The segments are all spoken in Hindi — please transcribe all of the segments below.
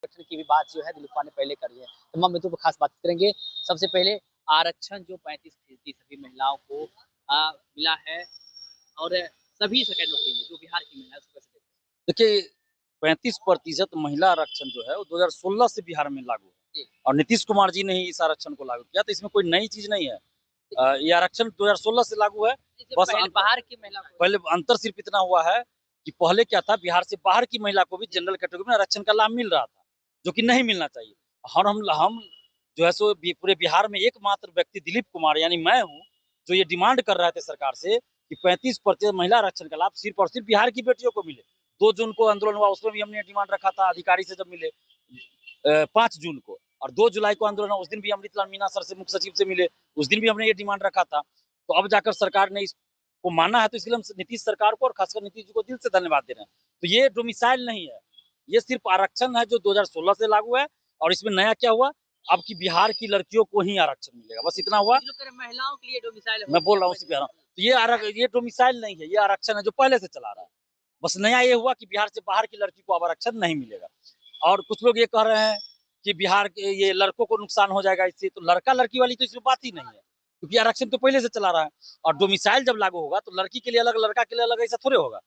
गठन की भी बात जो है दिलीप ने पहले करी है। तमाम मुद्दों पर खास बात करेंगे। सबसे पहले आरक्षण जो 35% सभी महिलाओं को मिला है और सभी सरकारी नौकरी में जो बिहार की महिला है उसको कैसे देखते हैं? देखिए 35% महिला आरक्षण जो है वो 2016 से बिहार में लागू है जी। और नीतीश कुमार जी ने ही इस आरक्षण को लागू किया, तो इसमें कोई नई चीज नहीं है। ये आरक्षण 2016 से लागू है। बस पहले बाहर की महिला को पहले अंतर सिर्फ इतना हुआ है कि पहले क्या था, बिहार से बाहर की महिला को भी जनरल कैटेगरी में आरक्षण का लाभ मिल रहा था, जो कि नहीं मिलना चाहिए। और हम जो है सो पूरे बिहार में एकमात्र व्यक्ति दिलीप कुमार यानी मैं हूँ, जो ये डिमांड कर रहे थे सरकार से कि 35% महिला आरक्षण का लाभ सिर्फ और सिर्फ बिहार की बेटियों को मिले। 2 जून को आंदोलन हुआ, उसमें भी हमने डिमांड रखा था, अधिकारी से जब मिले 5 जून को, और 2 जुलाई को आंदोलन हुआ, उस दिन भी अमृतलाल मीना सर से, मुख्य सचिव से मिले, उस दिन भी हमने ये डिमांड रखा था। तो अब जाकर सरकार ने इसको माना है, तो इसके लिए हम नीतीश सरकार को और खासकर नीतीश जी को दिल से धन्यवाद दे रहे हैं। तो ये डोमिसाइल नहीं है, ये सिर्फ आरक्षण है जो 2016 से लागू है। और इसमें नया क्या हुआ, अब की बिहार की लड़कियों को ही आरक्षण मिलेगा, बस इतना हुआ। महिलाओं के लिए डोमिसाइल मैं बोल रहा हूँ, तो ये डोमिसाइल नहीं है, ये आरक्षण है जो पहले से चला रहा है। बस नया ये हुआ कि बिहार से बाहर की लड़की को अब आरक्षण नहीं मिलेगा। और कुछ लोग ये कह रहे हैं कि बिहार के ये लड़कों को नुकसान हो जाएगा इससे, तो लड़का लड़की वाली तो इसमें बात ही नहीं है, क्योंकि आरक्षण तो पहले से चला रहा है। और डोमिसाइल जब लागू होगा तो लड़की के लिए अलग, लड़का के लिए अलग, ऐसा थोड़े होगा।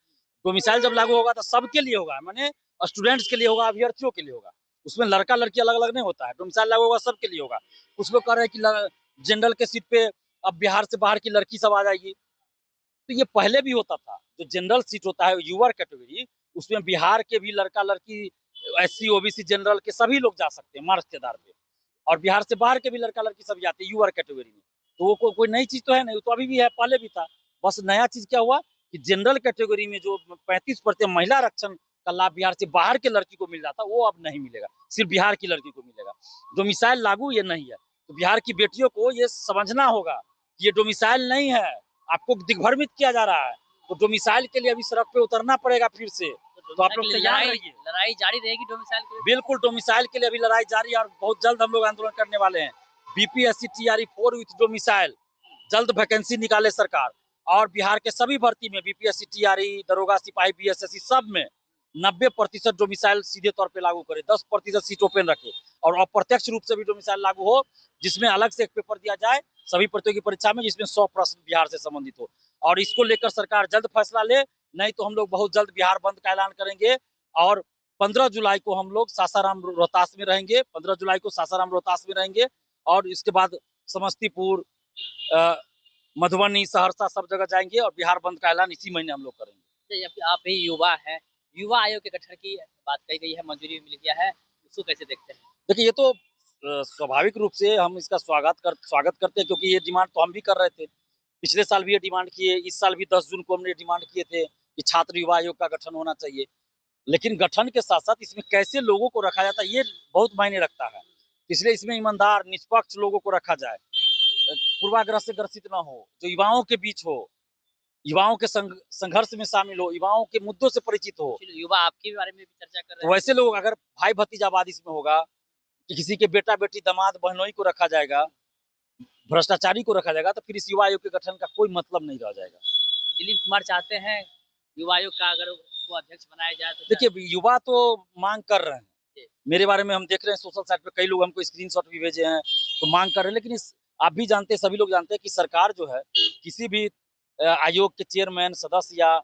डोमिसाइल जब लागू होगा तो सबके लिए होगा, माने स्टूडेंट्स के लिए होगा, अभ्यर्थियों के लिए होगा। उसमें लड़का लड़की अलग अलग नहीं होता है। डोमिसाइल लागू होगा सबके लिए होगा। कुछ लोग कह रहे हैं कि जनरल के सीट पे अब बिहार से बाहर की लड़की सब आ जाएगी, तो ये पहले भी होता था। जो जनरल सीट होता है यूआर कैटेगरी, उसमें बिहार के भी लड़का लड़की, एससी ओबीसी जनरल के सभी लोग जा सकते हैं मार्क्स के आधार पे, और बिहार से बाहर के भी लड़का लड़की सब जाते हैं यूआर कैटेगरी में। तो वो कोई नई चीज तो है नहीं, तो अभी भी है, पहले भी था। बस नया चीज क्या हुआ कि जनरल कैटेगरी में जो 35% महिला आरक्षण का लाभ बिहार से बाहर के लड़की को मिल रहा था, वो अब नहीं मिलेगा, सिर्फ बिहार की लड़की को मिलेगा। डोमिसाइल लागू ये नहीं है, तो बिहार की बेटियों को ये समझना होगा, ये डोमिसाइल नहीं है, आपको दिग्भ्रमित किया जा रहा है। तो डोमिसाइल के लिए अभी सड़क पे उतरना पड़ेगा फिर से। तो आप लोग तैयार रहिए। लड़ाई जारी रहेगी डोमिसाइल के लिए? बिल्कुल, डोमिसाइल के लिए अभी लड़ाई जारी है और बहुत जल्द हम लोग आंदोलन करने वाले हैं। बीपीएससी टीआरई 4 विथ डोमिसाइल, जल्द वैकेंसी निकाले सरकार। और बिहार के सभी भर्ती में बीपीएससी टीआरई, दरोगा, सिपाही, बीएसएससी सब में 90% डोमिसाइल सीधे तौर पे लागू करे, 10% सीट ओपन रखे, और अप्रत्यक्ष रूप से भी डोमिसाइल लागू हो, जिसमें अलग से एक पेपर दिया जाए सभी प्रतियोगी परीक्षा में, जिसमें 100 प्रश्न बिहार से संबंधित हो। और इसको लेकर सरकार जल्द फैसला ले, नहीं तो हम लोग बहुत जल्द बिहार बंद का ऐलान करेंगे। और 15 जुलाई को हम लोग सासाराम रोहतास में रहेंगे, 15 जुलाई को सासाराम रोहतास में रहेंगे, और इसके बाद समस्तीपुर, मधुबनी, सहरसा सब जगह जाएंगे, और बिहार बंद का ऐलान इसी महीने हम लोग करेंगे। आप ही युवा हैं, युवा आयोग के गठन की बात कही गई है, मंजूरी मिल गया है, उसको कैसे देखते हैं? देखिए ये तो स्वाभाविक रूप से हम इसका स्वागत करते हैं, क्योंकि ये डिमांड तो हम भी कर रहे थे। पिछले साल भी ये डिमांड किए, इस साल भी 10 जून को हमने डिमांड किए थे कि छात्र युवा आयोग का गठन होना चाहिए। लेकिन गठन के साथ साथ इसमें कैसे लोगों को रखा जाता है, ये बहुत मायने रखता है। इसलिए इसमें ईमानदार, निष्पक्ष लोगों को रखा जाए, पूर्वाग्रह से ग्रसित न हो, जो युवाओं के बीच हो, युवाओं के संघर्ष में शामिल हो, युवाओं के मुद्दों से परिचित हो। युवा आपके बारे में भी चर्चा कर रहे तो हैं। वैसे लोग, अगर भाई भतीजावाद इसमें होगा कि किसी के बेटा बेटी दामाद बहनोई को रखा जाएगा, भ्रष्टाचारी को रखा जाएगा, तो फिर इस युवा आयोग के गठन का कोई मतलब नहीं रह जाएगा। दिलीप कुमार चाहते हैं युवा आयोग का अगर उसको अध्यक्ष बनाया जाए तो? देखिए युवा तो मांग कर रहे हैं, मेरे बारे में हम देख रहे हैं सोशल साइट पे कई लोग हमको स्क्रीनशॉट भी भेजे हैं, तो मांग कर रहे हैं। लेकिन आप भी जानते हैं, सभी लोग जानते हैं कि सरकार जो है किसी भी आयोग के चेयरमैन, सदस्य या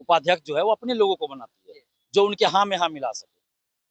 उपाध्यक्ष जो है वो अपने लोगों को बनाती है, जो उनके हाँ में हाँ मिला सके।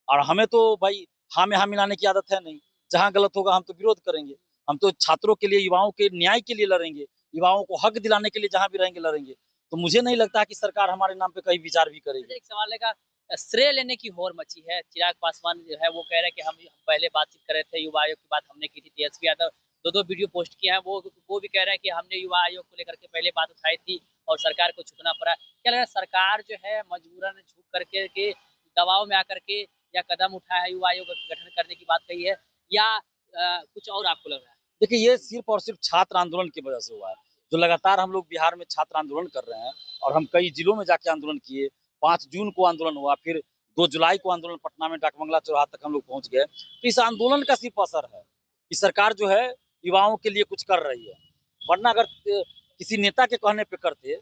और हमें तो भाई हाँ में हाँ मिलाने की आदत है नहीं, जहाँ गलत होगा हम तो विरोध करेंगे। हम तो छात्रों के लिए, युवाओं के न्याय के लिए लड़ेंगे, युवाओं को हक दिलाने के लिए जहाँ भी रहेंगे लड़ेंगे। तो मुझे नहीं लगता कि सरकार हमारे नाम पे कहीं विचार भी करेगी। एक सवाल है, श्रेय लेने की होड़ मची है। चिराग पासवान जो है वो कह रहे हैं कि हम पहले बातचीत कर रहे थे, युवा आयोग की बात हमने की थी, तेजस्वी यादव दो वीडियो पोस्ट किया है, वो भी कह रहे हैं कि हमने युवा आयोग को लेकर के पहले बात उठाई थी और सरकार को झुकना पड़ा। क्या लग रहा है, सरकार जो है मजबूरन झुक करके के दबाव में आकर के या कदम उठाया है, युवा आयोग गठन करने की बात कही है, या कुछ और आपको लग रहा है? देखिए ये सिर्फ और सिर्फ छात्र आंदोलन की वजह से हुआ है, जो लगातार हम लोग बिहार में छात्र आंदोलन कर रहे हैं, और हम कई जिलों में जाके आंदोलन किए। 5 जून को आंदोलन हुआ, फिर 2 जुलाई को आंदोलन पटना में डाकबंगला चौराहा तक हम लोग पहुंच गए। तो इस आंदोलन का सिर्फ असर है कि सरकार जो है युवाओं के लिए कुछ कर रही है। वरना अगर किसी नेता के कहने पे करते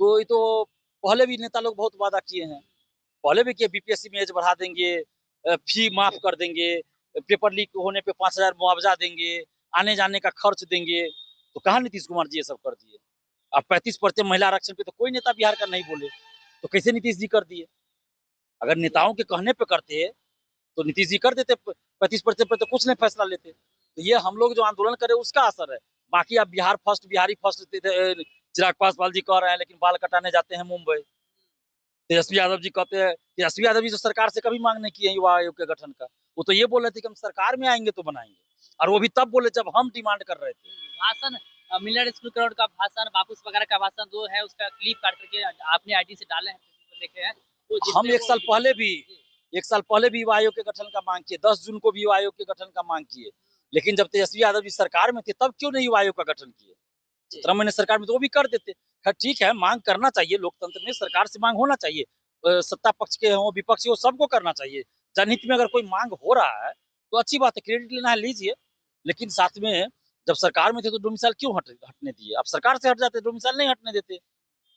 तो ये तो पहले भी नेता लोग बहुत वादा किए हैं, पहले भी किए, बीपीएससी में एज बढ़ा देंगे, फी माफ कर देंगे, पेपर लीक होने पे 5,000 मुआवजा देंगे, आने जाने का खर्च देंगे, तो कहाँ नीतीश कुमार जी ये सब कर दिए? अब 35% महिला आरक्षण पे तो कोई नेता बिहार का नहीं बोले, तो कैसे नीतीश जी कर दिए? अगर नेताओं के कहने पे करते तो नीतीश जी कर देते, 35% पे तो कुछ नहीं फैसला लेते। तो ये हम लोग जो आंदोलन करे उसका असर है। बाकी अब बिहार फर्स्ट, बिहारी फर्स्ट चिराग पासवान जी कह रहे हैं, लेकिन बाल कटाने जाते हैं मुंबई। तेजस्वी यादव जी कहते हैं, तेजस्वी यादव जी तो सरकार से कभी मांग नहीं किए हैं युवा आयोग के गठन का। वो तो ये बोल रहे थे कि हम सरकार में आएंगे तो बनाएंगे, और वो भी तब बोले जब हम डिमांड कर रहे थे। भाषण मिलर स्कूल ग्राउंड का भाषण, बापूस वगैरह का भाषण जो है उसका क्लिप काट करके आपने आईडी से डाले हैं, फेसबुक पर देखे हैं। तो हम जिसमें एक साल पहले भी युवा आयोग के गठन का मांग किए, 10 जून को भी युवा आयोग के गठन का मांग किए, लेकिन जब तेजस्वी यादव जी सरकार में थे तब क्यों नहीं युवा आयोग का गठन किए? 17 महीने सरकार में तो वो भी कर देते। खैर ठीक है, मांग करना चाहिए, लोकतंत्र में सरकार से मांग होना चाहिए, सत्ता पक्ष के हो विपक्ष हो सबको करना चाहिए। जनहित में अगर कोई मांग हो रहा है तो अच्छी बात है, क्रेडिट लेना है लीजिए, लेकिन साथ में जब सरकार में थे तो डोमिसाइल क्यों हटने दिए? अब सरकार से हट जाते, डोमिसाइल नहीं हटने देते।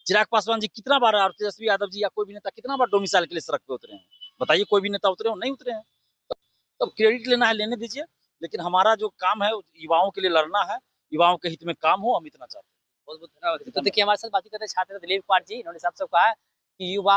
चिराग पासवान जी कितना बार, और तेजस्वी यादव जी या कोई भी नेता कितना बार डोमिसाइल के लिए सड़क पे उतरे हैं? बताइए, कोई भी नेता उतरे हो? नहीं उतरे हैं। तब क्रेडिट लेना है लेने दीजिए, लेकिन हमारा जो काम है युवाओं के लिए लड़ना है, युवाओं के हित में काम हो, हम इतना चाहते हैं। बहुत बहुत धन्यवाद। तो देखिए हमारे साथ बातचीत करते छात्र दिलीप कुमार जी, इन्होंने साफ साफ कहा कि युवा